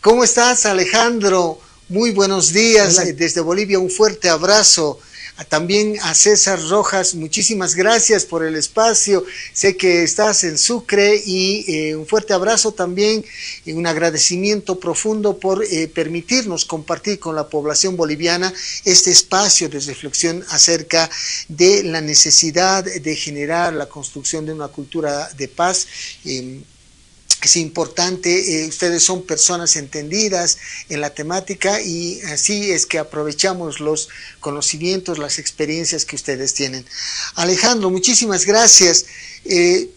¿Cómo estás, Alejandro? Muy buenos días Hola, desde Bolivia, un fuerte abrazo. También a César Rojas, muchísimas gracias por el espacio. Sé que estás en Sucre y un fuerte abrazo también y un agradecimiento profundo por permitirnos compartir con la población boliviana este espacio de reflexión acerca de la necesidad de generar la construcción de una cultura de paz. Es importante, ustedes son personas entendidas en la temática y así es que aprovechamos los conocimientos, las experiencias que ustedes tienen. Alejandro, muchísimas gracias.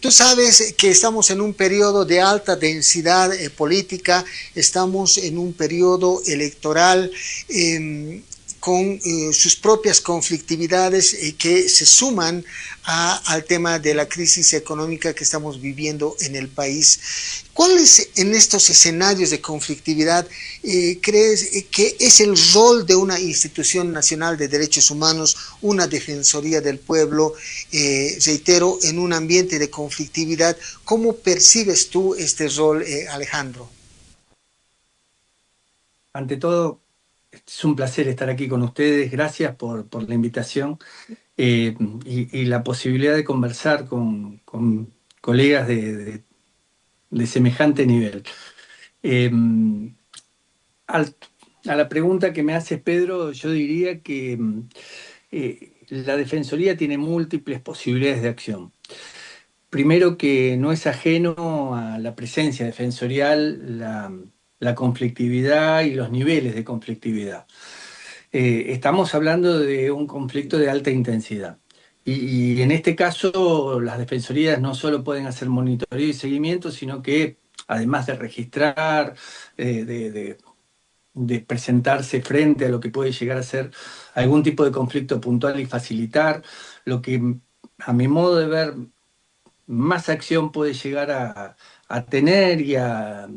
Tú sabes que estamos en un periodo de alta densidad política, estamos en un periodo electoral con sus propias conflictividades que se suman al tema de la crisis económica que estamos viviendo en el país. ¿Cuáles en estos escenarios de conflictividad crees que es el rol de una institución nacional de derechos humanos, una defensoría del pueblo, reitero, en un ambiente de conflictividad? ¿Cómo percibes tú este rol, Alejandro? ante todo, es un placer estar aquí con ustedes. Gracias por la invitación eh, y la posibilidad de conversar con colegas de semejante nivel. Eh, al- a la pregunta que me haces, Pedro, yo diría que la Defensoría tiene múltiples posibilidades de acción. Primero que no es ajeno a la presencia defensorial, la conflictividad y los niveles de conflictividad. Estamos hablando de un conflicto de alta intensidad. Y en este caso, las defensorías no solo pueden hacer monitoreo y seguimiento, sino que además de registrar, eh, de, de- de presentarse frente a lo que puede llegar a ser algún tipo de conflicto puntual y facilitar, lo que a mi modo de ver más acción puede llegar a tener y a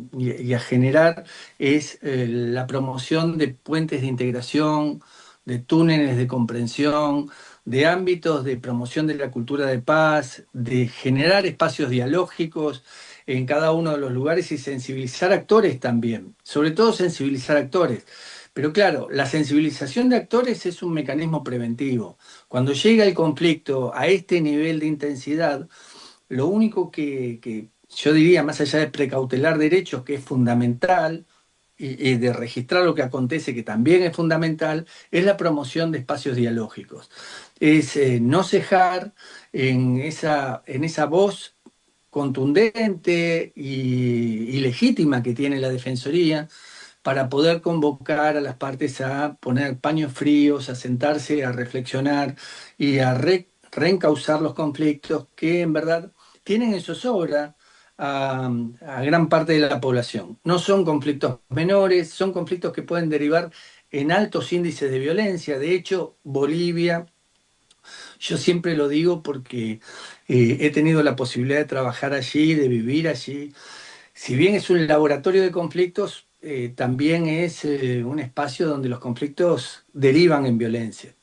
generar es la promoción de puentes de integración, de túneles de comprensión, de ámbitos de promoción de la cultura de paz, de generar espacios dialógicos en cada uno de los lugares y sensibilizar actores también, sobre todo sensibilizar actores. Pero claro, la sensibilización de actores es un mecanismo preventivo. Cuando llega el conflicto a este nivel de intensidad, lo único que yo diría, más allá de precautelar derechos, que es fundamental, y de registrar lo que acontece, que también es fundamental, es la promoción de espacios dialógicos. Es no cejar en esa voz contundente y legítima que tiene la Defensoría para poder convocar a las partes a poner paños fríos, a sentarse, a reflexionar y a reencauzar los conflictos que en verdad tienen en zozobra a gran parte de la población. No son conflictos menores, son conflictos que pueden derivar en altos índices de violencia. De hecho, Bolivia, yo siempre lo digo porque he tenido la posibilidad de trabajar allí, de vivir allí. Si bien es un laboratorio de conflictos, también es un espacio donde los conflictos derivan en violencia.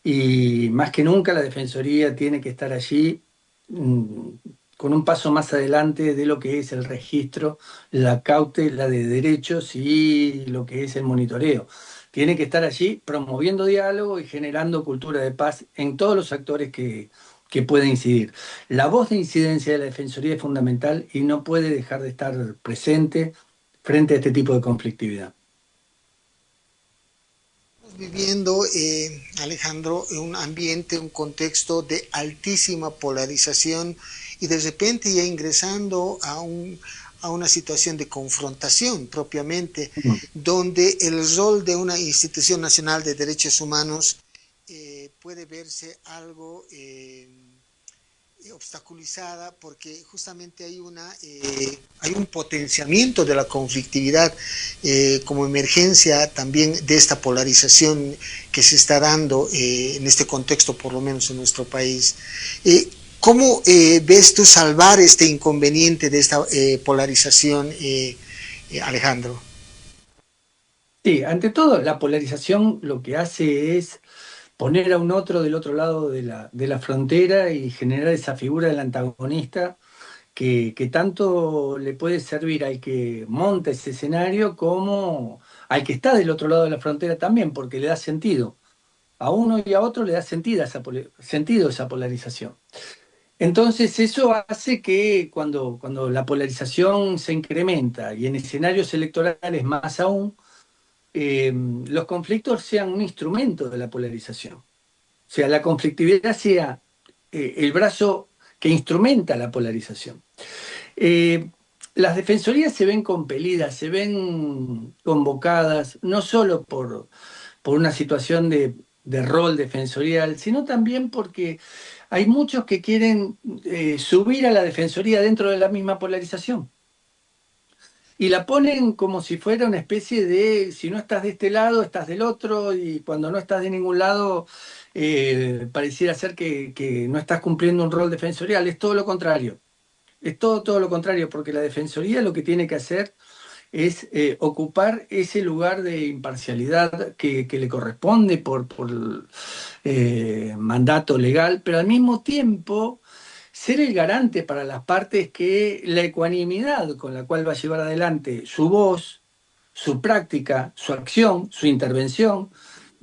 Y más que nunca la Defensoría tiene que estar allí mm, con un paso más adelante de lo que es el registro, la cautela de derechos y lo que es el monitoreo. Tiene que estar allí promoviendo diálogo y generando cultura de paz en todos los actores que pueden incidir. La voz de incidencia de la Defensoría es fundamental y no puede dejar de estar presente frente a este tipo de conflictividad. Estamos viviendo, Alejandro, un ambiente, un contexto de altísima polarización y de repente ya ingresando a una situación de confrontación propiamente, donde el rol de una institución nacional de derechos humanos puede verse algo obstaculizada porque justamente hay un potenciamiento de la conflictividad como emergencia también de esta polarización que se está dando en este contexto, por lo menos en nuestro país. ¿Cómo ves tú salvar este inconveniente de esta polarización, Alejandro? Sí, ante todo, la polarización lo que hace es poner a un otro del otro lado de la frontera y generar esa figura del antagonista que tanto le puede servir al que monta ese escenario como al que está del otro lado de la frontera también, porque le da sentido. A uno y a otro le da sentido esa polarización. Entonces eso hace que cuando la polarización se incrementa y en escenarios electorales más aún, los conflictos sean un instrumento de la polarización. O sea, la conflictividad sea el brazo que instrumenta la polarización. Eh, las defensorías se ven compelidas, se ven convocadas, no solo por una situación de rol defensorial, sino también porque hay muchos que quieren subir a la defensoría dentro de la misma polarización. Y la ponen como si fuera una especie de, si no estás de este lado, estás del otro, y cuando no estás de ningún lado, pareciera ser que no estás cumpliendo un rol defensorial. Es todo lo contrario. Es todo lo contrario, porque la defensoría lo que tiene que hacer es ocupar ese lugar de imparcialidad que le corresponde por mandato legal, pero al mismo tiempo ser el garante para las partes que la ecuanimidad con la cual va a llevar adelante su voz, su práctica, su acción, su intervención,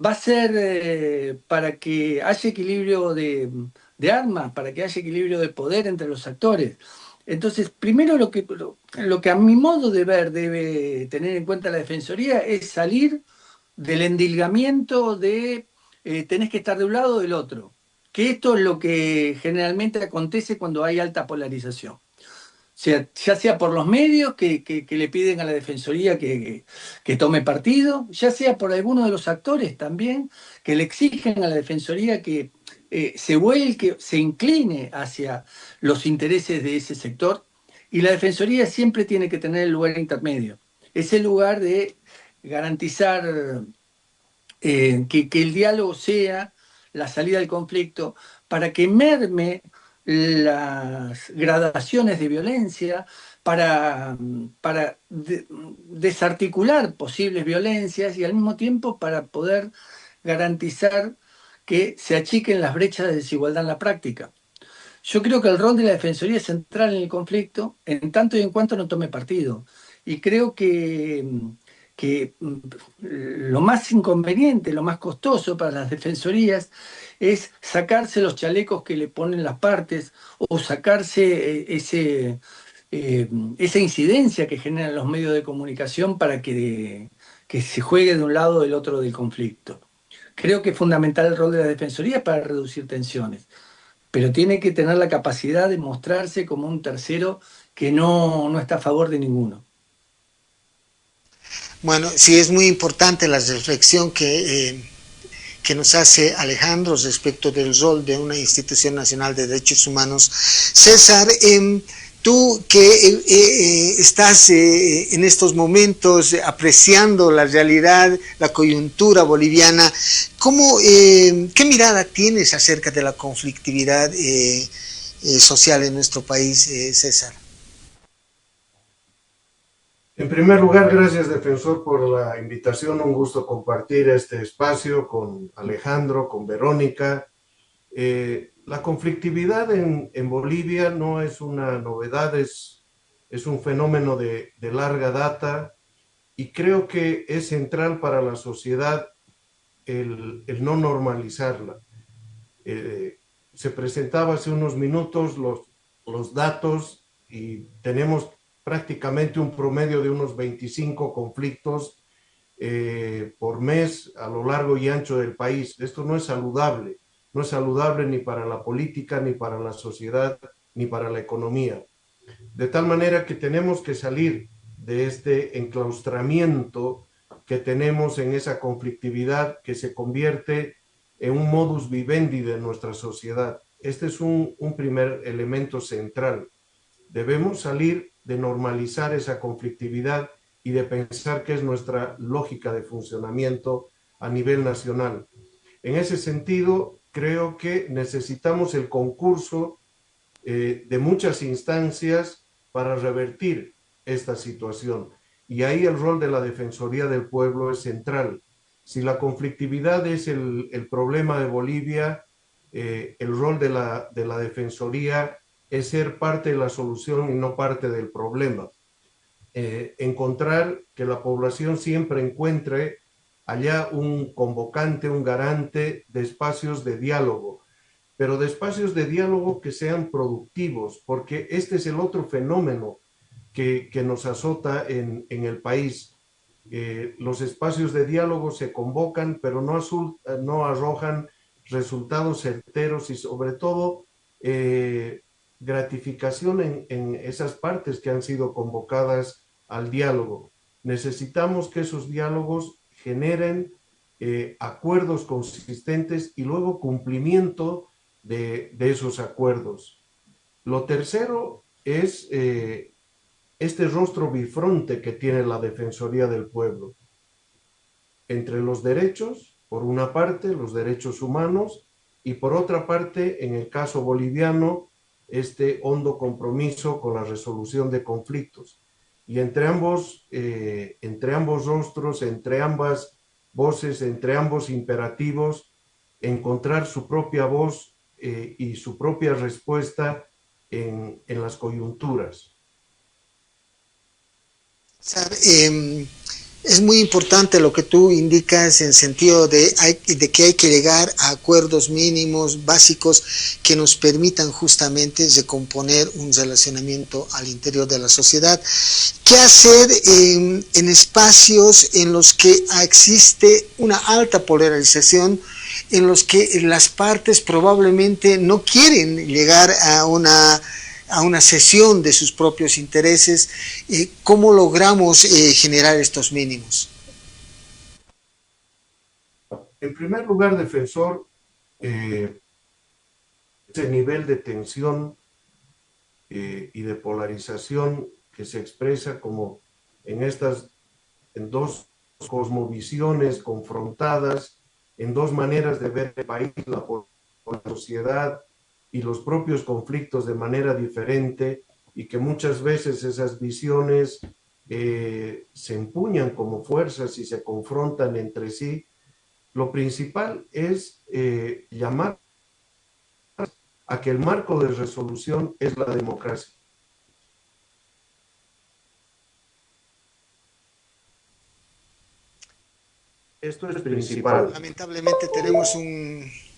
va a ser para que haya equilibrio de armas, para que haya equilibrio de poder entre los actores. Entonces, primero lo que a mi modo de ver debe tener en cuenta la Defensoría es salir del endilgamiento de tenés que estar de un lado o del otro, que esto es lo que generalmente acontece cuando hay alta polarización. O sea, ya sea por los medios que le piden a la Defensoría que tome partido, ya sea por algunos de los actores también que le exigen a la Defensoría que se vuelque, se incline hacia los intereses de ese sector. Y la Defensoría siempre tiene que tener el lugar intermedio, ese lugar de garantizar que el diálogo sea la salida del conflicto para que merme las gradaciones de violencia, para desarticular posibles violencias y al mismo tiempo para poder garantizar que se achiquen las brechas de desigualdad en la práctica. Yo creo que el rol de la Defensoría es central en el conflicto, en tanto y en cuanto no tome partido. Y creo que lo más inconveniente, lo más costoso para las defensorías es sacarse los chalecos que le ponen las partes o sacarse esa incidencia que generan los medios de comunicación para que se juegue de un lado o del otro del conflicto. Creo que es fundamental el rol de la defensoría para reducir tensiones, pero tiene que tener la capacidad de mostrarse como un tercero que no está a favor de ninguno. Bueno, sí es muy importante la reflexión que nos hace Alejandro respecto del rol de una institución nacional de derechos humanos. César, tú que estás en estos momentos apreciando la realidad, la coyuntura boliviana, ¿qué mirada tienes acerca de la conflictividad social en nuestro país, César? En primer lugar, gracias, defensor, por la invitación. Un gusto compartir este espacio con Alejandro, con Verónica. La conflictividad en Bolivia no es una novedad, es un fenómeno de larga data y creo que es central para la sociedad el no normalizarla. Se presentaba hace unos minutos los datos y tenemos prácticamente un promedio de unos 25 conflictos por mes a lo largo y ancho del país. Esto no es saludable, no es saludable ni para la política, ni para la sociedad, ni para la economía. De tal manera que tenemos que salir de este enclaustramiento que tenemos en esa conflictividad que se convierte en un modus vivendi de nuestra sociedad. Este es un primer elemento central. Debemos salir de normalizar esa conflictividad y de pensar que es nuestra lógica de funcionamiento a nivel nacional. En ese sentido, creo que necesitamos el concurso de muchas instancias para revertir esta situación. Y ahí el rol de la Defensoría del Pueblo es central. Si la conflictividad es el problema de Bolivia, el rol de la Defensoría es ser parte de la solución y no parte del problema. Encontrar que la población siempre encuentre allá un convocante, un garante de espacios de diálogo, pero de espacios de diálogo que sean productivos, porque este es el otro fenómeno que nos azota en el país. Los espacios de diálogo se convocan, pero no arrojan resultados certeros y sobre todo gratificación en esas partes que han sido convocadas al diálogo. Necesitamos que esos diálogos generen acuerdos consistentes y luego cumplimiento de esos acuerdos. Lo tercero es este rostro bifronte que tiene la Defensoría del Pueblo, entre los derechos, por una parte, los derechos humanos, y por otra parte, en el caso boliviano, este hondo compromiso con la resolución de conflictos. Y entre ambos rostros, entre ambas voces, entre ambos imperativos, encontrar su propia voz y su propia respuesta en las coyunturas. Es muy importante lo que tú indicas en sentido de que hay que llegar a acuerdos mínimos, básicos, que nos permitan justamente recomponer un relacionamiento al interior de la sociedad. ¿Qué hacer en espacios en los que existe una alta polarización, en los que las partes probablemente no quieren llegar a una cesión de sus propios intereses? ¿Cómo logramos generar estos mínimos? En primer lugar, defensor, ese nivel de tensión y de polarización que se expresa como en dos cosmovisiones confrontadas, en dos maneras de ver el país, la sociedad y los propios conflictos de manera diferente, y que muchas veces esas visiones se empuñan como fuerzas y se confrontan entre sí. Lo principal es llamar a que el marco de resolución es la democracia. Esto es principal. Lamentablemente tenemos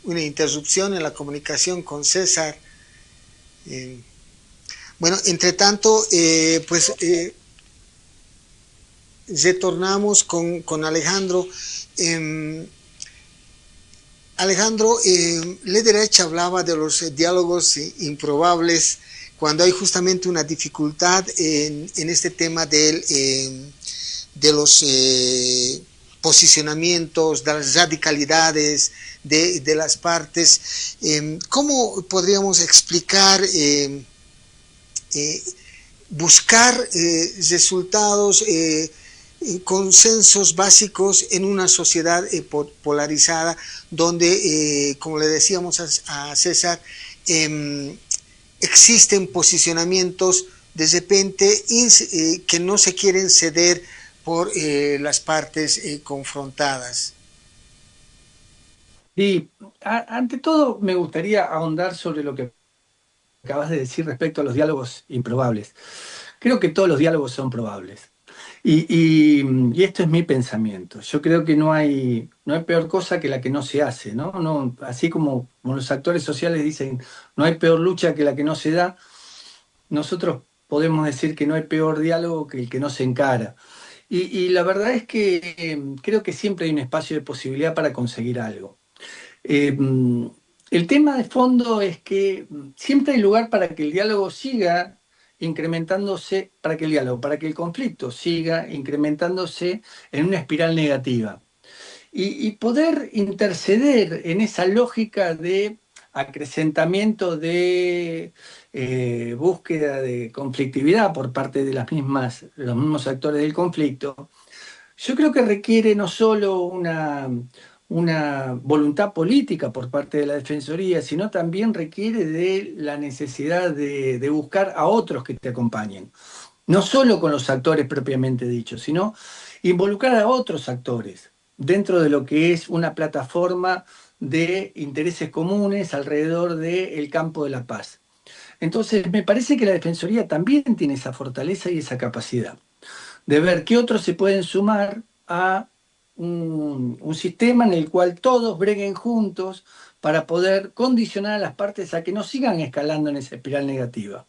una interrupción en la comunicación con César. Bueno, entre tanto, retornamos con Alejandro. Alejandro, Lederach hablaba de los diálogos improbables cuando hay justamente una dificultad en este tema de los posicionamientos, de las radicalidades de las partes. ¿Cómo podríamos explicar, buscar resultados, consensos básicos en una sociedad polarizada donde, como le decíamos a César, existen posicionamientos de repente que no se quieren ceder por las partes confrontadas? Sí, ante todo me gustaría ahondar sobre lo que acabas de decir respecto a los diálogos improbables. Creo que todos los diálogos son probables. Y esto es mi pensamiento. Yo creo que no hay peor cosa que la que no se hace, ¿no? Así como los actores sociales dicen, no hay peor lucha que la que no se da, nosotros podemos decir que no hay peor diálogo que el que no se encara. Y la verdad es que creo que siempre hay un espacio de posibilidad para conseguir algo. El tema de fondo es que siempre hay lugar para que el diálogo siga incrementándose, para que el conflicto siga incrementándose en una espiral negativa. Y poder interceder en esa lógica de acrecentamiento de búsqueda de conflictividad por parte de los mismos actores del conflicto, yo creo que requiere no solo una voluntad política por parte de la Defensoría, sino también requiere de la necesidad de buscar a otros que te acompañen. No solo con los actores propiamente dichos, sino involucrar a otros actores dentro de lo que es una plataforma de intereses comunes alrededor del campo de la paz. Entonces, me parece que la Defensoría también tiene esa fortaleza y esa capacidad de ver qué otros se pueden sumar a un sistema en el cual todos breguen juntos para poder condicionar a las partes a que no sigan escalando en esa espiral negativa.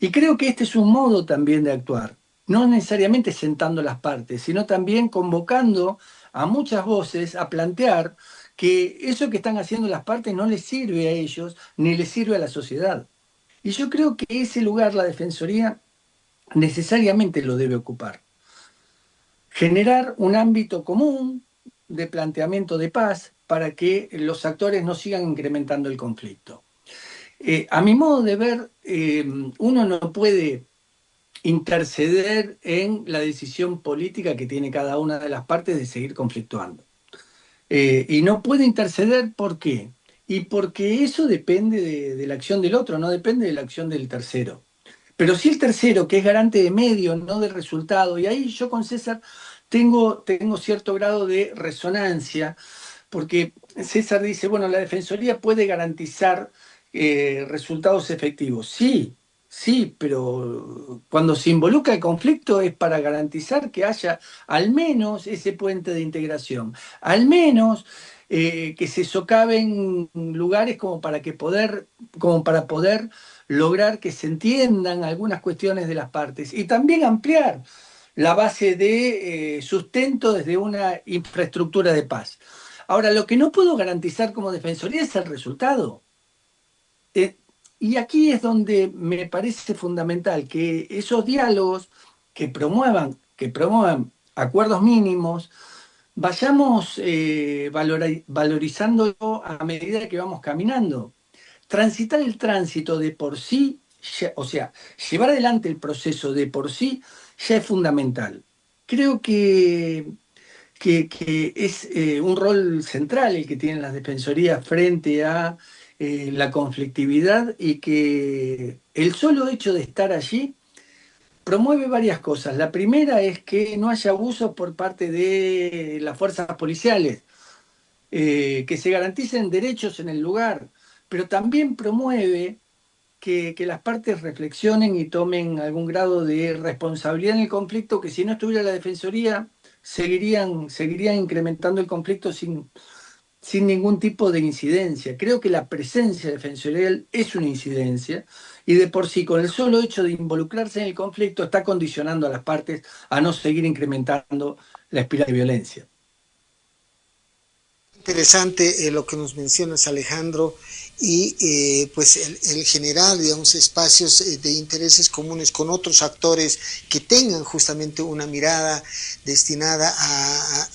Y creo que este es un modo también de actuar, no necesariamente sentando las partes, sino también convocando a muchas voces a plantear que eso que están haciendo las partes no les sirve a ellos ni les sirve a la sociedad. Y yo creo que ese lugar la Defensoría necesariamente lo debe ocupar. Generar un ámbito común de planteamiento de paz para que los actores no sigan incrementando el conflicto. A mi modo de ver, uno no puede interceder en la decisión política que tiene cada una de las partes de seguir conflictuando. Y no puede interceder, ¿por qué? Y porque eso depende de la acción del otro, no depende de la acción del tercero. Pero sí el tercero, que es garante de medio, no de resultado, y ahí yo con César tengo cierto grado de resonancia, porque César dice, bueno, la Defensoría puede garantizar resultados efectivos. Sí, sí, pero cuando se involucra el conflicto es para garantizar que haya al menos ese puente de integración, al menos que se socaven lugares como para poder lograr que se entiendan algunas cuestiones de las partes y también ampliar la base de sustento desde una infraestructura de paz. Ahora, lo que no puedo garantizar como defensoría es el resultado. Eh, y aquí es donde me parece fundamental que esos diálogos que promuevan acuerdos mínimos, vayamos valorizándolo a medida que vamos caminando. Transitar el tránsito de por sí, o sea, llevar adelante el proceso de por sí ya es fundamental. Creo que es un rol central el que tienen las defensorías frente a la conflictividad y que el solo hecho de estar allí promueve varias cosas. La primera es que no haya abusos por parte de las fuerzas policiales, que se garanticen derechos en el lugar, pero también promueve que las partes reflexionen y tomen algún grado de responsabilidad en el conflicto, que si no estuviera la Defensoría, seguirían incrementando el conflicto sin ningún tipo de incidencia. Creo que la presencia defensorial es una incidencia y de por sí, con el solo hecho de involucrarse en el conflicto, está condicionando a las partes a no seguir incrementando la espiral de violencia. Interesante lo que nos mencionas, Alejandro, y pues el generar, digamos, espacios de intereses comunes con otros actores que tengan justamente una mirada destinada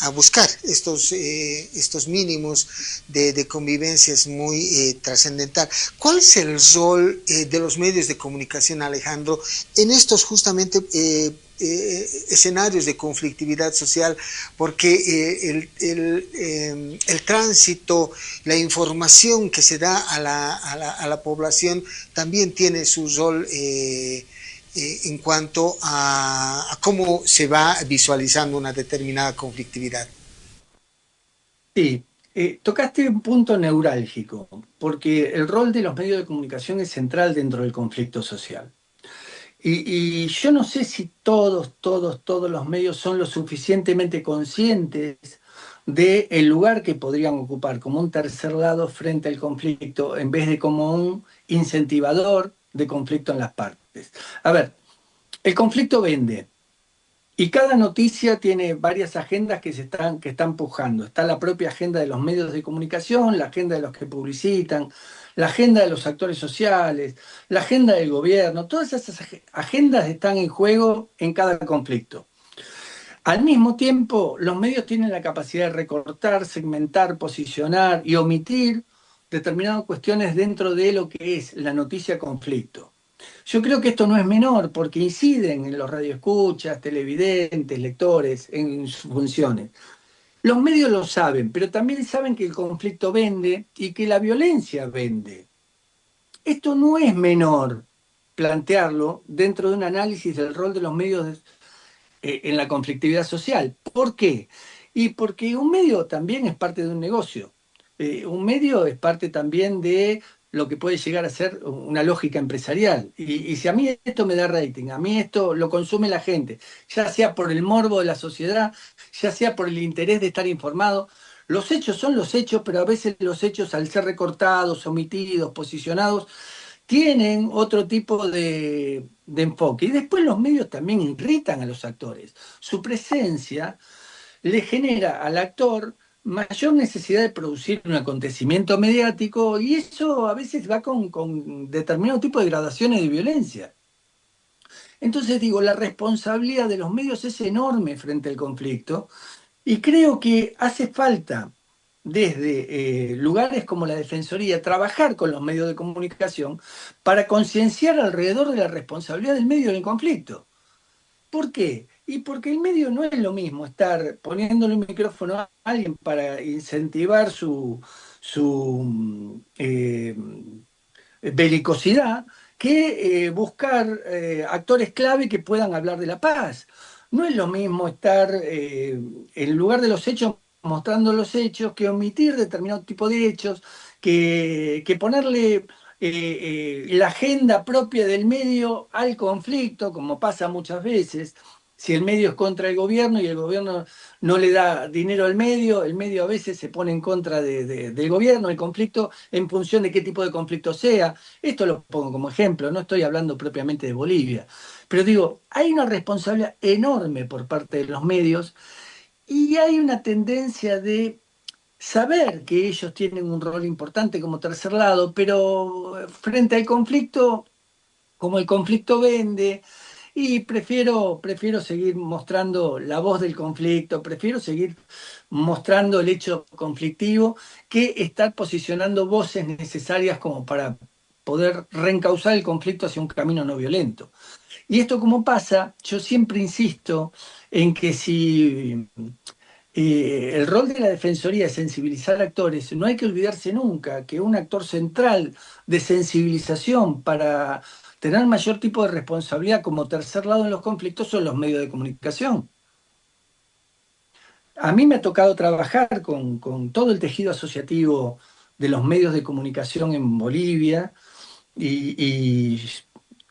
a buscar estos mínimos de convivencia es muy trascendental. ¿Cuál es el rol de los medios de comunicación, Alejandro, en estos justamente escenarios de conflictividad social? Porque el tránsito, la información que se da a la población también tiene su rol en cuanto a cómo se va visualizando una determinada conflictividad. Sí, tocaste un punto neurálgico, porque el rol de los medios de comunicación es central dentro del conflicto social. Y yo no sé si todos los medios son lo suficientemente conscientes del lugar que podrían ocupar como un tercer lado frente al conflicto, en vez de como un incentivador de conflicto en las partes. A ver, el conflicto vende. Y cada noticia tiene varias agendas que están pujando. Está la propia agenda de los medios de comunicación, la agenda de los que publicitan, la agenda de los actores sociales, la agenda del gobierno. Todas esas agendas están en juego en cada conflicto. Al mismo tiempo, los medios tienen la capacidad de recortar, segmentar, posicionar y omitir determinadas cuestiones dentro de lo que es la noticia conflicto. Yo creo que esto no es menor porque inciden en los radioescuchas, televidentes, lectores, en sus funciones. Los medios lo saben, pero también saben que el conflicto vende y que la violencia vende. Esto no es menor plantearlo dentro de un análisis del rol de los medios en la conflictividad social. ¿Por qué? Y porque un medio también es parte de un negocio. Un medio es parte también de lo que puede llegar a ser una lógica empresarial. Y si a mí esto me da rating, a mí esto lo consume la gente, ya sea por el morbo de la sociedad, ya sea por el interés de estar informado, los hechos son los hechos, pero a veces los hechos, al ser recortados, omitidos, posicionados, tienen otro tipo de enfoque. Y después los medios también irritan a los actores. Su presencia le genera al actor mayor necesidad de producir un acontecimiento mediático y eso a veces va con determinado tipo de gradaciones de violencia. Entonces digo, la responsabilidad de los medios es enorme frente al conflicto y creo que hace falta desde lugares como la Defensoría trabajar con los medios de comunicación para concienciar alrededor de la responsabilidad del medio en el conflicto. ¿Por qué? Y porque el medio no es lo mismo estar poniéndole un micrófono a alguien para incentivar su belicosidad que buscar actores clave que puedan hablar de la paz. No es lo mismo estar en lugar de los hechos mostrando los hechos que omitir determinado tipo de hechos, que ponerle la agenda propia del medio al conflicto, como pasa muchas veces. Si el medio es contra el gobierno y el gobierno no le da dinero al medio, el medio a veces se pone en contra del gobierno, el conflicto en función de qué tipo de conflicto sea. Esto lo pongo como ejemplo, no estoy hablando propiamente de Bolivia, pero digo, hay una responsabilidad enorme por parte de los medios y hay una tendencia de saber que ellos tienen un rol importante como tercer lado, pero frente al conflicto, como el conflicto vende, y prefiero seguir mostrando la voz del conflicto, prefiero seguir mostrando el hecho conflictivo que estar posicionando voces necesarias como para poder reencauzar el conflicto hacia un camino no violento. Y esto como pasa, yo siempre insisto en que si el rol de la Defensoría es sensibilizar actores, no hay que olvidarse nunca que un actor central de sensibilización para tener mayor tipo de responsabilidad como tercer lado en los conflictos son los medios de comunicación. A mí me ha tocado trabajar con todo el tejido asociativo de los medios de comunicación en Bolivia y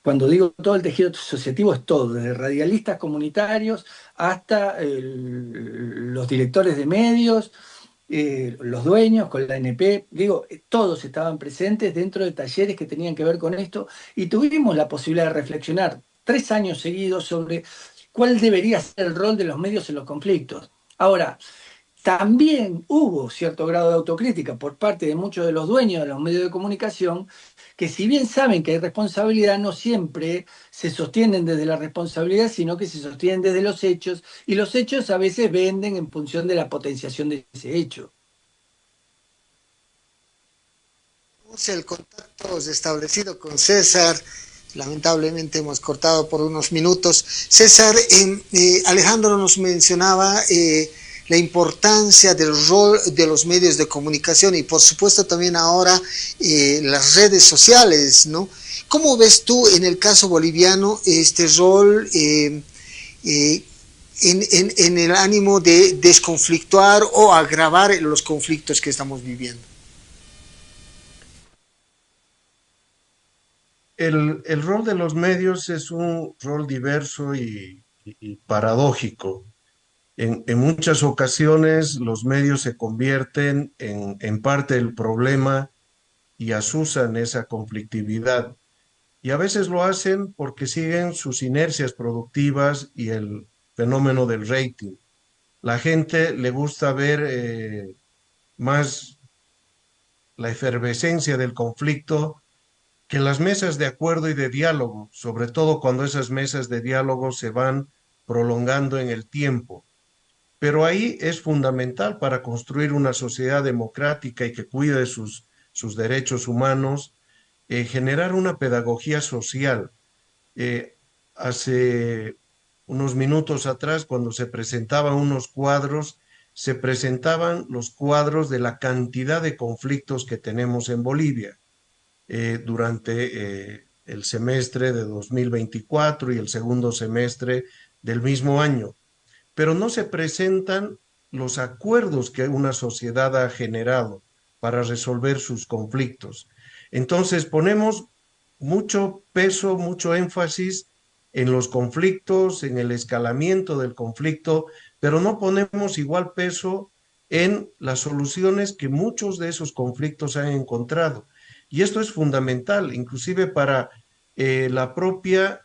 cuando digo todo el tejido asociativo es todo, desde radialistas comunitarios hasta los directores de medios, los dueños con la ANP, digo, todos estaban presentes dentro de talleres que tenían que ver con esto y tuvimos la posibilidad de reflexionar 3 años seguidos sobre cuál debería ser el rol de los medios en los conflictos. Ahora, también hubo cierto grado de autocrítica por parte de muchos de los dueños de los medios de comunicación, que si bien saben que hay responsabilidad, no siempre se sostienen desde la responsabilidad, sino que se sostienen desde los hechos, y los hechos a veces venden en función de la potenciación de ese hecho. El contacto establecido con César, lamentablemente hemos cortado por unos minutos. César, Alejandro nos mencionaba la importancia del rol de los medios de comunicación y por supuesto también ahora las redes sociales, ¿no? ¿Cómo ves tú en el caso boliviano este rol en el ánimo de desconflictuar o agravar los conflictos que estamos viviendo? El rol de los medios es un rol diverso y paradójico. En muchas ocasiones los medios se convierten en parte del problema y asusan esa conflictividad. Y a veces lo hacen porque siguen sus inercias productivas y el fenómeno del rating. La gente le gusta ver más la efervescencia del conflicto que las mesas de acuerdo y de diálogo, sobre todo cuando esas mesas de diálogo se van prolongando en el tiempo. Pero ahí es fundamental para construir una sociedad democrática y que cuide de sus derechos humanos, generar una pedagogía social. Eh, Hace unos minutos atrás, cuando se presentaban unos cuadros, se presentaban los cuadros de la cantidad de conflictos que tenemos en Bolivia durante el semestre de 2024 y el segundo semestre del mismo año, pero no se presentan los acuerdos que una sociedad ha generado para resolver sus conflictos. Entonces ponemos mucho peso, mucho énfasis en los conflictos, en el escalamiento del conflicto, pero no ponemos igual peso en las soluciones que muchos de esos conflictos han encontrado. Y esto es fundamental, inclusive para la propia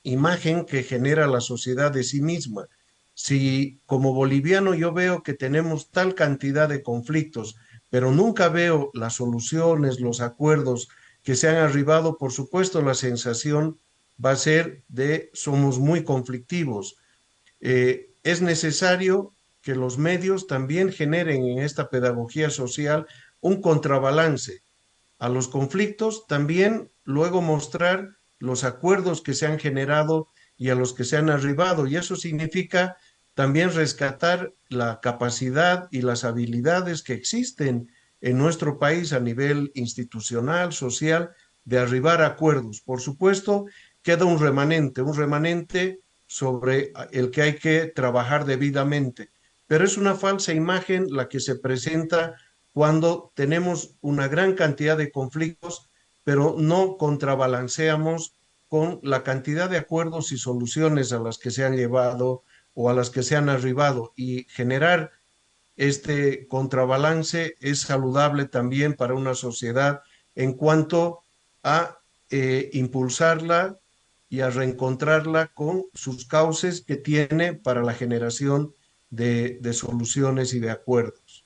imagen que genera la sociedad de sí misma. Si como boliviano yo veo que tenemos tal cantidad de conflictos, pero nunca veo las soluciones, los acuerdos que se han arribado, por supuesto la sensación va a ser de somos muy conflictivos. Es necesario que los medios también generen en esta pedagogía social un contrabalance a los conflictos, también luego mostrar los acuerdos que se han generado y a los que se han arribado. Y eso significa también rescatar la capacidad y las habilidades que existen en nuestro país a nivel institucional, social, de arribar a acuerdos. Por supuesto, queda un remanente sobre el que hay que trabajar debidamente, pero es una falsa imagen la que se presenta cuando tenemos una gran cantidad de conflictos, pero no contrabalanceamos con la cantidad de acuerdos y soluciones a las que se han llevado o a las que se han arribado. Y generar este contrabalance es saludable también para una sociedad en cuanto a impulsarla y a reencontrarla con sus cauces que tiene para la generación de soluciones y de acuerdos.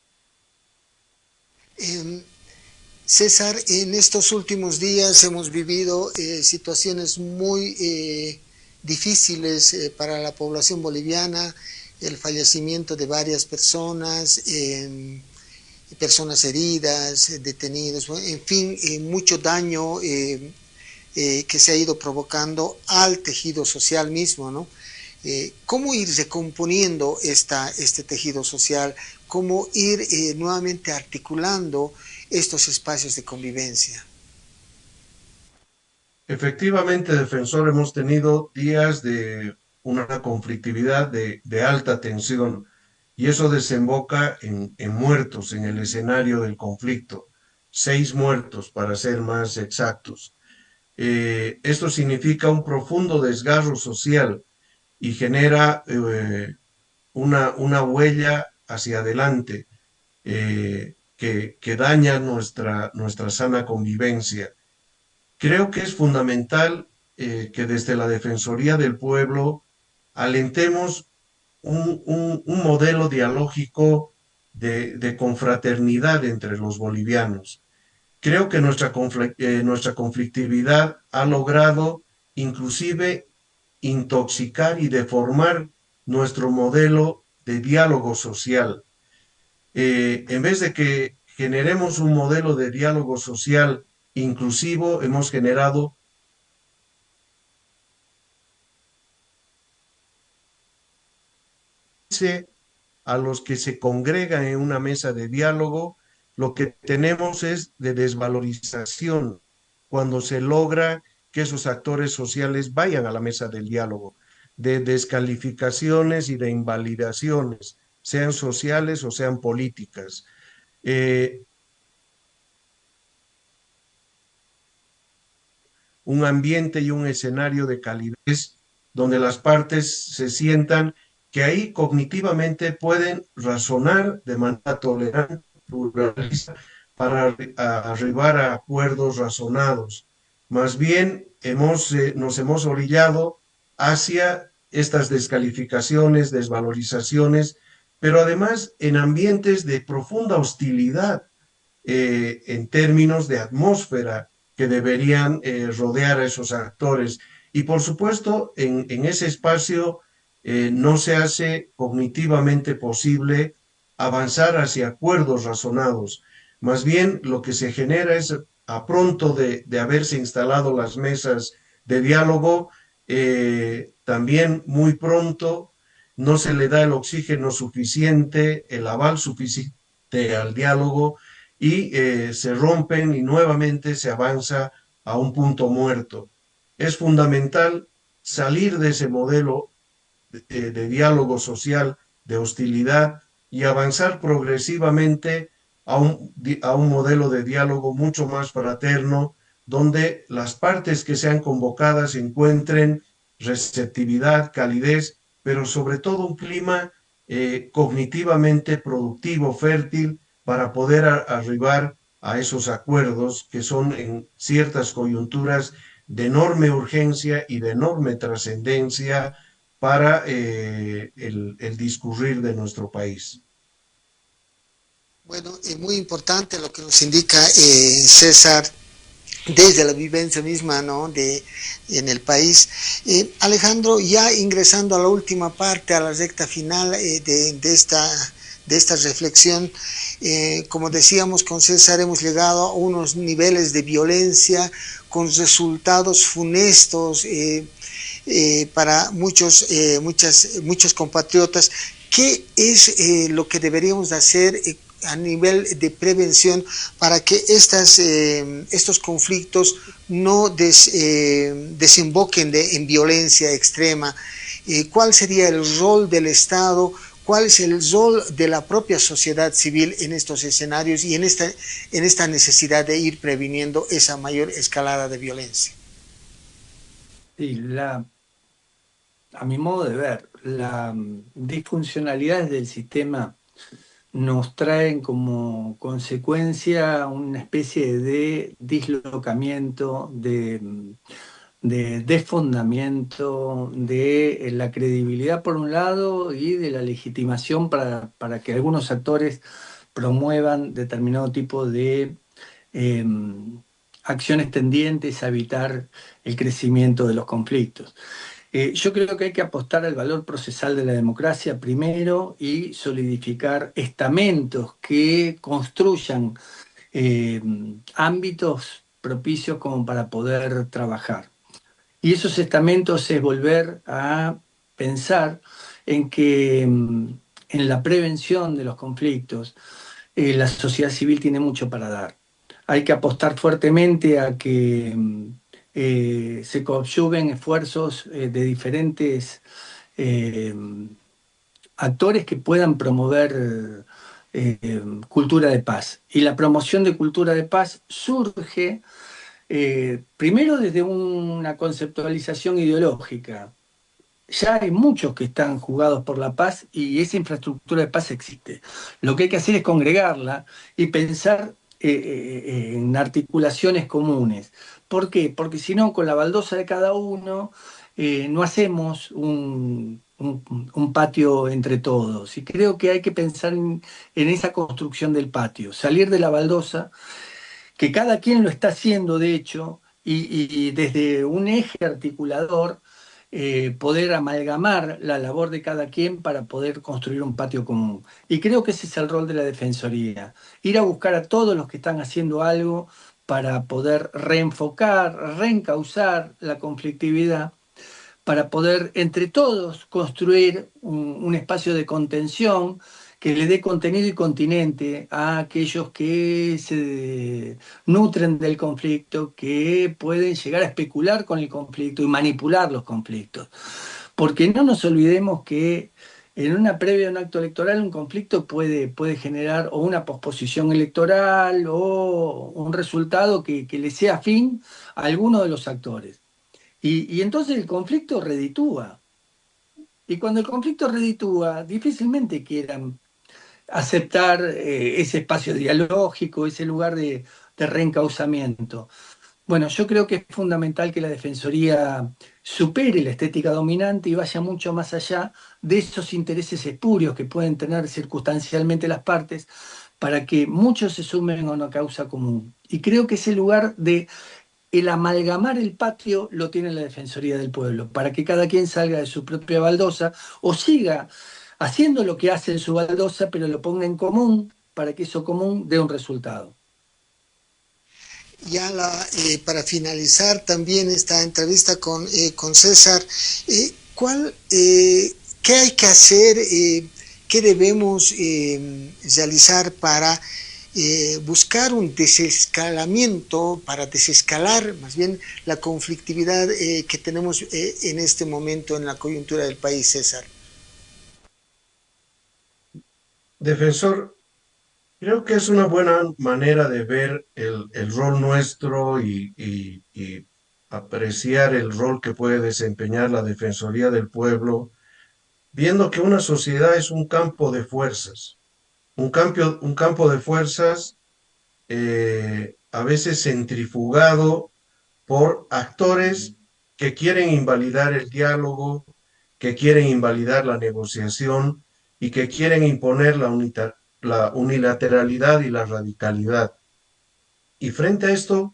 César, en estos últimos días hemos vivido situaciones muy difíciles para la población boliviana, el fallecimiento de varias personas, personas heridas, detenidos, en fin, mucho daño que se ha ido provocando al tejido social mismo, ¿no? ¿Cómo ir recomponiendo este tejido social? ¿Cómo ir nuevamente articulando estos espacios de convivencia? Efectivamente, defensor, hemos tenido días de una conflictividad de alta tensión y eso desemboca en muertos en el escenario del conflicto. 6 muertos, para ser más exactos. Esto significa un profundo desgarro social y genera una huella hacia adelante que daña nuestra sana convivencia. Creo que es fundamental que desde la Defensoría del Pueblo alentemos un modelo dialógico de confraternidad entre los bolivianos. Creo que nuestra conflictividad ha logrado inclusive intoxicar y deformar nuestro modelo de diálogo social. En vez de que generemos un modelo de diálogo social inclusivo, hemos generado a los que se congregan en una mesa de diálogo, lo que tenemos es de desvalorización cuando se logra que esos actores sociales vayan a la mesa del diálogo, de descalificaciones y de invalidaciones, sean sociales o sean políticas. Un ambiente y un escenario de calidez donde las partes se sientan que ahí cognitivamente pueden razonar de manera tolerante, pluralista, para arribar a acuerdos razonados. Más bien nos hemos orillado hacia estas descalificaciones, desvalorizaciones, pero además en ambientes de profunda hostilidad en términos de atmósfera que deberían rodear a esos actores. Y por supuesto, en ese espacio no se hace cognitivamente posible avanzar hacia acuerdos razonados. Más bien, lo que se genera es, a pronto de haberse instalado las mesas de diálogo, también muy pronto no se le da el oxígeno suficiente, el aval suficiente al diálogo y se rompen y nuevamente se avanza a un punto muerto. Es fundamental salir de ese modelo de diálogo social, de hostilidad y avanzar progresivamente a un modelo de diálogo mucho más fraterno, donde las partes que sean convocadas encuentren receptividad, calidez, pero sobre todo un clima cognitivamente productivo, fértil, para poder arribar a esos acuerdos que son en ciertas coyunturas de enorme urgencia y de enorme trascendencia para el discurrir de nuestro país. Bueno, es muy importante lo que nos indica César desde la vivencia misma, ¿no?, en el país. Alejandro, ya ingresando a la última parte, a la recta final de esta reflexión, como decíamos con César, hemos llegado a unos niveles de violencia con resultados funestos para muchos compatriotas. ¿Qué es lo que deberíamos hacer a nivel de prevención para que estos conflictos no desemboquen en violencia extrema? ¿Cuál sería el rol del Estado? ¿Cuál es el rol de la propia sociedad civil en estos escenarios y en esta necesidad de ir previniendo esa mayor escalada de violencia? Sí, a mi modo de ver, las disfuncionalidades del sistema nos traen como consecuencia una especie de dislocamiento, de desfondamiento de la credibilidad por un lado y de la legitimación para que algunos actores promuevan determinado tipo de eh, acciones tendientes a evitar el crecimiento de los conflictos. Yo creo que hay que apostar al valor procesal de la democracia primero y solidificar estamentos que construyan ámbitos propicios como para poder trabajar. Y esos estamentos es volver a pensar en que en la prevención de los conflictos la sociedad civil tiene mucho para dar. Hay que apostar fuertemente a que se coadyuven esfuerzos de diferentes eh, actores que puedan promover cultura de paz. Y la promoción de cultura de paz surge primero desde una conceptualización ideológica. Ya hay muchos que están jugados por la paz y esa infraestructura de paz existe. Lo que hay que hacer es congregarla y pensar en articulaciones comunes. ¿Por qué? Porque si no, con la baldosa de cada uno no hacemos un patio entre todos. Y creo que hay que pensar en esa construcción del patio, salir de la baldosa, que cada quien lo está haciendo, de hecho, y desde un eje articulador poder amalgamar la labor de cada quien para poder construir un patio común. Y creo que ese es el rol de la Defensoría, ir a buscar a todos los que están haciendo algo para poder reenfocar, reencauzar la conflictividad, para poder entre todos construir un espacio de contención que le dé contenido y continente a aquellos que se nutren del conflicto, que pueden llegar a especular con el conflicto y manipular los conflictos. Porque no nos olvidemos que en una previa a un acto electoral un conflicto puede generar o una posposición electoral o un resultado que le sea afín a alguno de los actores. Y entonces el conflicto reditúa. Y cuando el conflicto reditúa, difícilmente quieran aceptar ese espacio dialógico, ese lugar de reencauzamiento. Bueno, yo creo que es fundamental que la Defensoría supere la estética dominante y vaya mucho más allá de esos intereses espurios que pueden tener circunstancialmente las partes para que muchos se sumen a una causa común. Y creo que ese lugar de el amalgamar el patio lo tiene la Defensoría del Pueblo, para que cada quien salga de su propia baldosa o siga haciendo lo que hace en su baldosa, pero lo ponga en común para que eso común dé un resultado. Ya para finalizar también esta entrevista con César, ¿qué hay que hacer, qué debemos realizar para buscar un desescalamiento, para desescalar más bien la conflictividad que tenemos en este momento en la coyuntura del país, César? Defensor, Creo que es una buena manera de ver el rol nuestro y apreciar el rol que puede desempeñar la Defensoría del Pueblo, viendo que una sociedad es un campo de fuerzas, un campo de fuerzas a veces centrifugado por actores que quieren invalidar el diálogo, que quieren invalidar la negociación y que quieren imponer la unilateralidad y la radicalidad. Y frente a esto,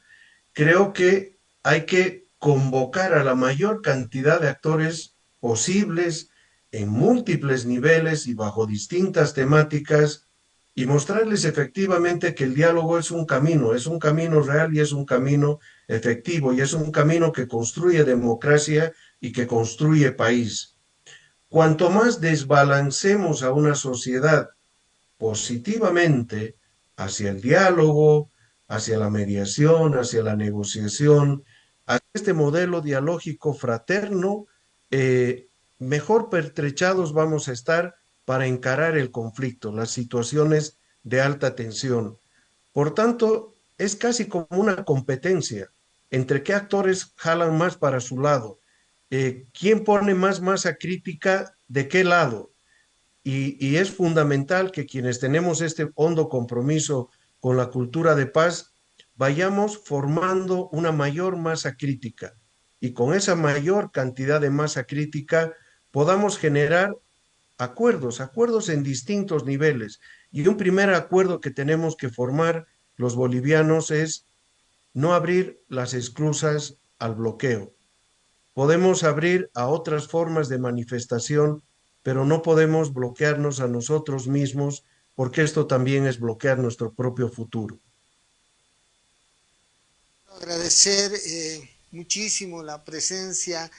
creo que hay que convocar a la mayor cantidad de actores posibles en múltiples niveles y bajo distintas temáticas y mostrarles efectivamente que el diálogo es un camino real y es un camino efectivo y es un camino que construye democracia y que construye país. Cuanto más desbalancemos a una sociedad positivamente hacia el diálogo, hacia la mediación, hacia la negociación, hacia este modelo dialógico fraterno, eh, mejor pertrechados vamos a estar para encarar el conflicto, las situaciones de alta tensión. Por tanto, es casi como una competencia entre qué actores jalan más para su lado, quién pone más masa crítica de qué lado. Y es fundamental que quienes tenemos este hondo compromiso con la cultura de paz, vayamos formando una mayor masa crítica y con esa mayor cantidad de masa crítica podamos generar acuerdos en distintos niveles. Y un primer acuerdo que tenemos que formar los bolivianos es no abrir las esclusas al bloqueo. Podemos abrir a otras formas de manifestación, pero no podemos bloquearnos a nosotros mismos, porque esto también es bloquear nuestro propio futuro. Agradecer muchísimo la presencia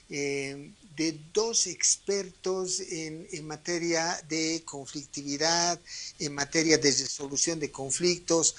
de dos expertos en materia de conflictividad, en materia de resolución de conflictos.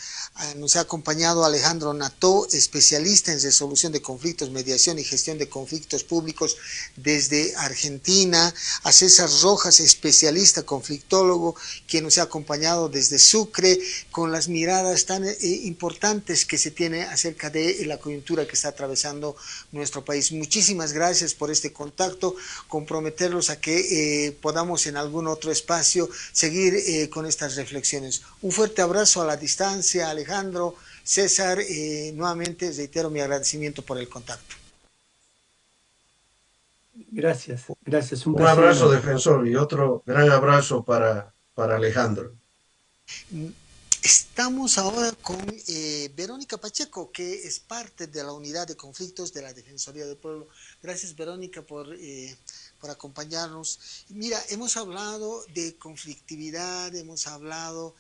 Nos ha acompañado Alejandro Nató, especialista en resolución de conflictos, mediación y gestión de conflictos públicos desde Argentina, a César Rojas, especialista conflictólogo, quien nos ha acompañado desde Sucre, con las miradas tan importantes que se tiene acerca de la coyuntura que está atravesando nuestro país. Muchísimas gracias por este contacto, comprometerlos a que podamos en algún otro espacio seguir con estas reflexiones. Un fuerte abrazo a la distancia, Alejandro, César, nuevamente reitero mi agradecimiento por el contacto. Gracias, gracias. Un abrazo, defensor, y otro gran abrazo para Alejandro. Estamos ahora con Verónica Pacheco, que es parte de la unidad de conflictos de la Defensoría del Pueblo. Gracias, Verónica, por acompañarnos. Mira, hemos hablado de conflictividad, hemos hablado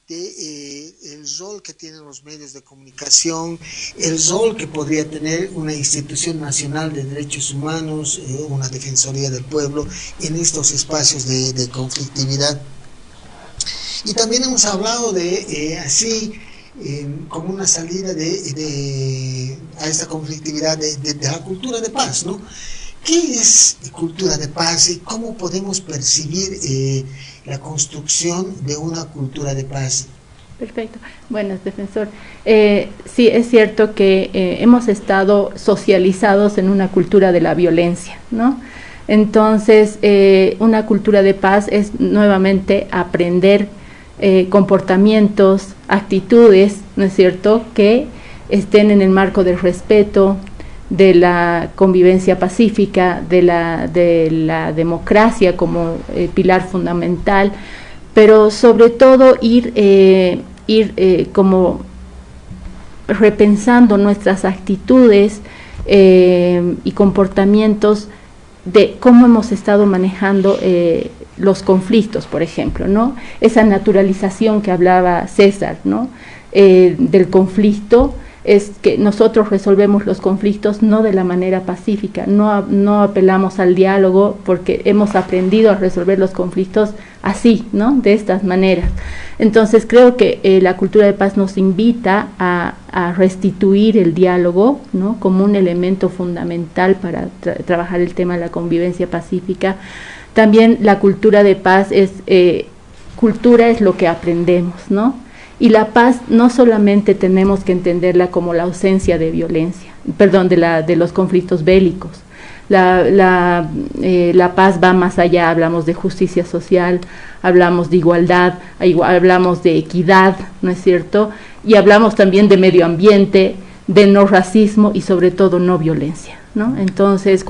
de el rol que tienen los medios de comunicación, el rol que podría tener una institución nacional de derechos humanos, una Defensoría del Pueblo en estos espacios de conflictividad. Y también hemos hablado de como una salida a esta conflictividad de la cultura de paz, ¿no? ¿Qué es cultura de paz y cómo podemos percibir la construcción de una cultura de paz? Perfecto. Bueno, defensor, sí es cierto que hemos estado socializados en una cultura de la violencia, ¿no? Entonces, una cultura de paz es nuevamente aprender comportamientos, actitudes, ¿no es cierto?, que estén en el marco del respeto, de la convivencia pacífica, de la democracia como pilar fundamental, pero sobre todo ir como repensando nuestras actitudes y comportamientos de cómo hemos estado manejando los conflictos, por ejemplo, ¿no? Esa naturalización que hablaba César, ¿no? Del conflicto, es que nosotros resolvemos los conflictos no de la manera pacífica, no apelamos al diálogo porque hemos aprendido a resolver los conflictos así, ¿no? De estas maneras. Entonces creo que la cultura de paz nos invita a restituir el diálogo, ¿no?, como un elemento fundamental para trabajar el tema de la convivencia pacífica. También la cultura de paz es cultura es lo que aprendemos, ¿no? Y la paz no solamente tenemos que entenderla como la ausencia de violencia, perdón, de los conflictos bélicos. La paz va más allá, hablamos de justicia social, hablamos de igualdad, hablamos de equidad, ¿no es cierto? Y hablamos también de medio ambiente, de no racismo y sobre todo no violencia, ¿no? Entonces,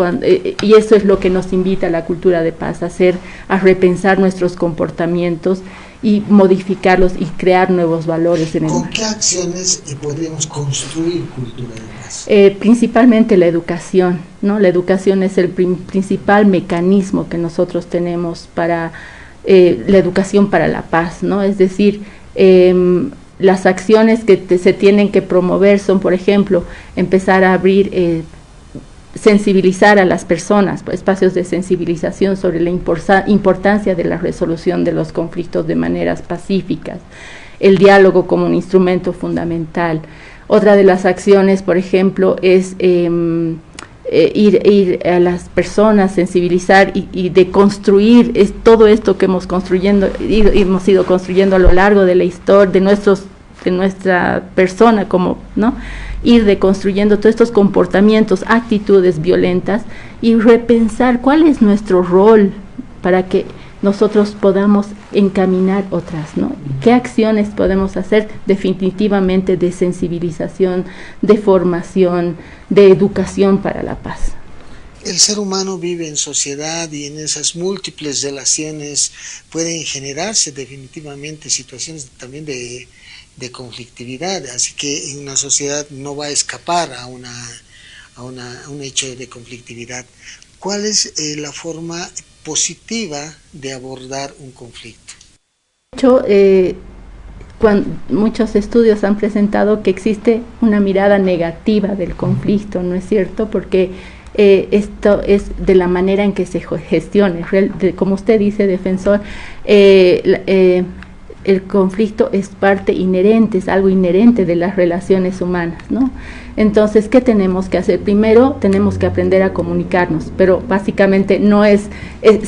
y eso es lo que nos invita a la cultura de paz, a repensar nuestros comportamientos y modificarlos y crear nuevos valores en el mundo. ¿Con qué acciones podríamos construir cultura de paz? Principalmente la educación, ¿no? La educación es el principal mecanismo que nosotros tenemos para la educación para la paz, ¿no? Es decir, las acciones que se tienen que promover son, por ejemplo, empezar a abrir sensibilizar a las personas, espacios de sensibilización sobre la importancia de la resolución de los conflictos de maneras pacíficas, el diálogo como un instrumento fundamental. Otra de las acciones, por ejemplo, es ir a las personas, sensibilizar y de construir todo esto que hemos ido construyendo a lo largo de la historia, de nuestra persona, como, ¿no? Ir deconstruyendo todos estos comportamientos, actitudes violentas y repensar cuál es nuestro rol para que nosotros podamos encaminar otras, ¿no? ¿Qué acciones podemos hacer definitivamente de sensibilización, de formación, de educación para la paz? El ser humano vive en sociedad y en esas múltiples relaciones pueden generarse definitivamente situaciones también de conflictividad, así que en una sociedad no va a escapar a un hecho de conflictividad. ¿Cuál es la forma positiva de abordar un conflicto? De hecho, muchos estudios han presentado que existe una mirada negativa del conflicto, ¿no es cierto? Porque esto es de la manera en que se gestione. Como usted dice, defensor, el conflicto es parte inherente, es algo inherente de las relaciones humanas, ¿no? Entonces, ¿qué tenemos que hacer? Primero, tenemos que aprender a comunicarnos, pero básicamente no es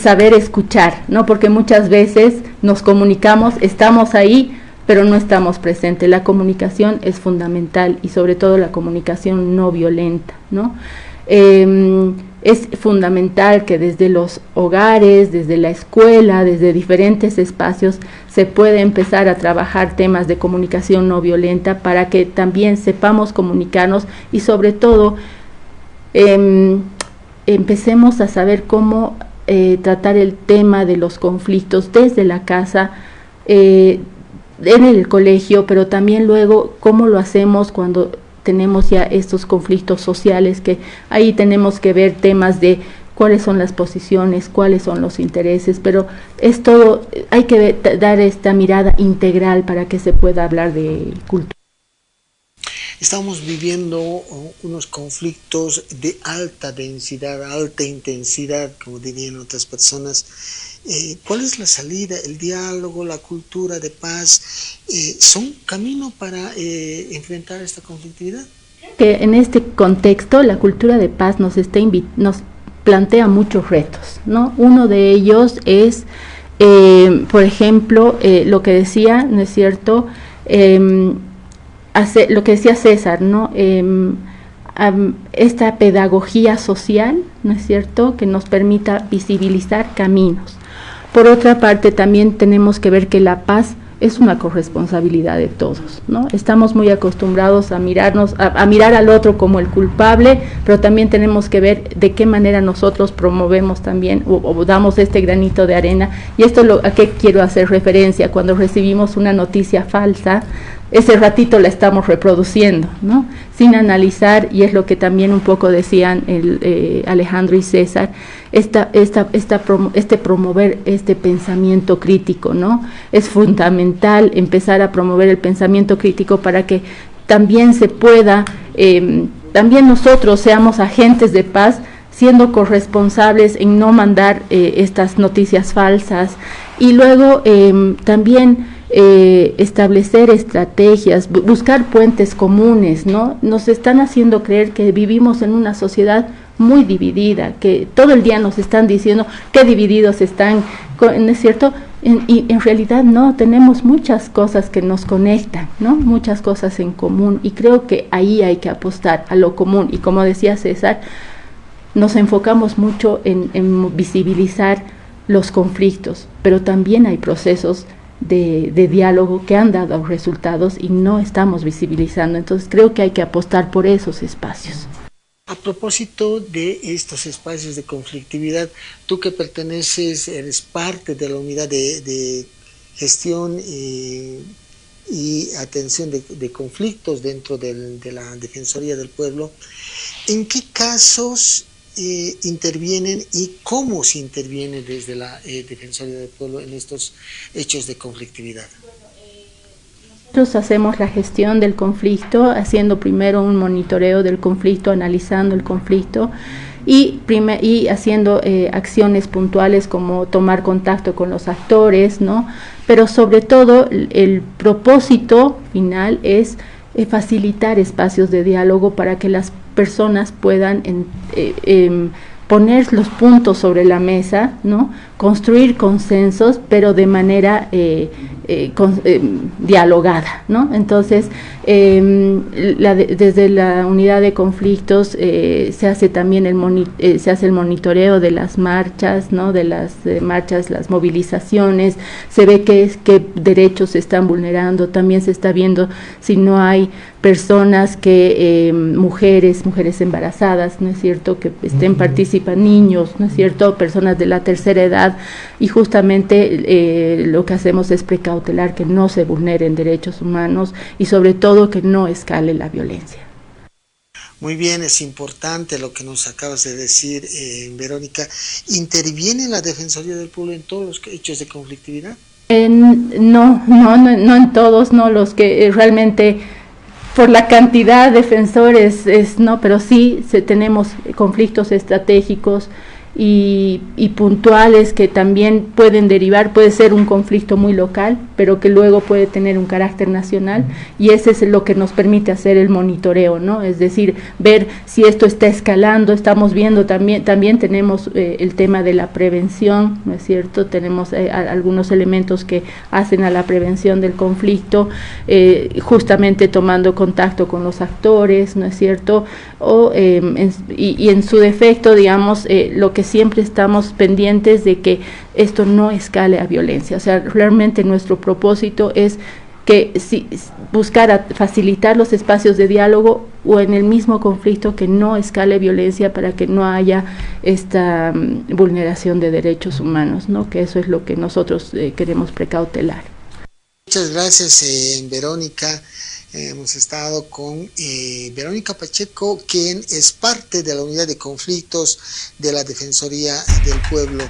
saber escuchar, ¿no? Porque muchas veces nos comunicamos, estamos ahí, pero no estamos presentes. La comunicación es fundamental y sobre todo la comunicación no violenta, ¿no? Es fundamental que desde los hogares, desde la escuela, desde diferentes espacios se puede empezar a trabajar temas de comunicación no violenta para que también sepamos comunicarnos y sobre todo empecemos a saber cómo tratar el tema de los conflictos desde la casa, en el colegio, pero también luego cómo lo hacemos cuando tenemos ya estos conflictos sociales, que ahí tenemos que ver temas de cuáles son las posiciones, cuáles son los intereses, pero es todo, hay que dar esta mirada integral para que se pueda hablar de cultura. Estamos viviendo unos conflictos de alta densidad, alta intensidad, como dirían otras personas. ¿Cuál es la salida? ¿El diálogo, la cultura de paz son camino para enfrentar esta conflictividad? Que en este contexto la cultura de paz nos plantea muchos retos, ¿no? Uno de ellos es, por ejemplo, lo que decía, ¿no es cierto?, lo que decía César, ¿no? Esta pedagogía social, ¿no es cierto?, que nos permita visibilizar caminos. Por otra parte, también tenemos que ver que la paz es una corresponsabilidad de todos, ¿no? Estamos muy acostumbrados a mirar al otro como el culpable, pero también tenemos que ver de qué manera nosotros promovemos también o damos este granito de arena. Y esto a qué quiero hacer referencia: cuando recibimos una noticia falsa, ese ratito la estamos reproduciendo, ¿no? Sin analizar, y es lo que también un poco decían Alejandro y César, promover este pensamiento crítico, ¿no? Es fundamental empezar a promover el pensamiento crítico para que también se pueda, también nosotros seamos agentes de paz, siendo corresponsables en no mandar estas noticias falsas, y luego también establecer estrategias, buscar puentes comunes, ¿no? Nos están haciendo creer que vivimos en una sociedad muy dividida, que todo el día nos están diciendo qué divididos están, ¿no es cierto? Y en realidad no, tenemos muchas cosas que nos conectan, ¿no? Muchas cosas en común, y creo que ahí hay que apostar a lo común. Y como decía César, nos enfocamos mucho en visibilizar los conflictos, pero también hay procesos de diálogo que han dado resultados y no estamos visibilizando. Entonces creo que hay que apostar por esos espacios. A propósito de estos espacios de conflictividad, tú que perteneces, eres parte de la unidad de gestión y atención de conflictos dentro de la Defensoría del Pueblo, ¿en qué casos intervienen y cómo se interviene desde la Defensoría del Pueblo en estos hechos de conflictividad? Nosotros hacemos la gestión del conflicto, haciendo primero un monitoreo del conflicto, analizando el conflicto y haciendo acciones puntuales como tomar contacto con los actores, ¿no? Pero sobre todo el propósito final es facilitar espacios de diálogo para que las personas puedan poner los puntos sobre la mesa, ¿no? Construir consensos, pero de manera dialogada, ¿no? Entonces, desde la unidad de conflictos se hace también se hace el monitoreo de las marchas, ¿no? De las marchas, las movilizaciones, se ve qué derechos se están vulnerando, también se está viendo si no hay personas que, mujeres embarazadas, ¿no es cierto?, que estén participando, niños, ¿no es cierto?, personas de la tercera edad, y justamente lo que hacemos es precautelar que no se vulneren derechos humanos y sobre todo que no escale la violencia. Muy bien, es importante lo que nos acabas de decir, Verónica. ¿Interviene la Defensoría del Pueblo en todos los hechos de conflictividad? No en todos, no, los que realmente por la cantidad de defensores, no, pero sí tenemos conflictos estratégicos y puntuales que también pueden derivar, puede ser un conflicto muy local, pero que luego puede tener un carácter nacional, y ese es lo que nos permite hacer el monitoreo, ¿no? Es decir, ver si esto está escalando. Estamos viendo también tenemos el tema de la prevención, ¿no es cierto? Tenemos algunos elementos que hacen a la prevención del conflicto, justamente tomando contacto con los actores, ¿no es cierto? Y en su defecto, digamos, lo que siempre estamos pendientes de que esto no escale a violencia. O sea, realmente nuestro propósito es que buscar facilitar los espacios de diálogo o en el mismo conflicto que no escale violencia, para que no haya esta vulneración de derechos humanos, ¿no? Que eso es lo que nosotros queremos precautelar. Muchas gracias, Verónica. Hemos estado con Verónica Pacheco, quien es parte de la unidad de conflictos de la Defensoría del Pueblo.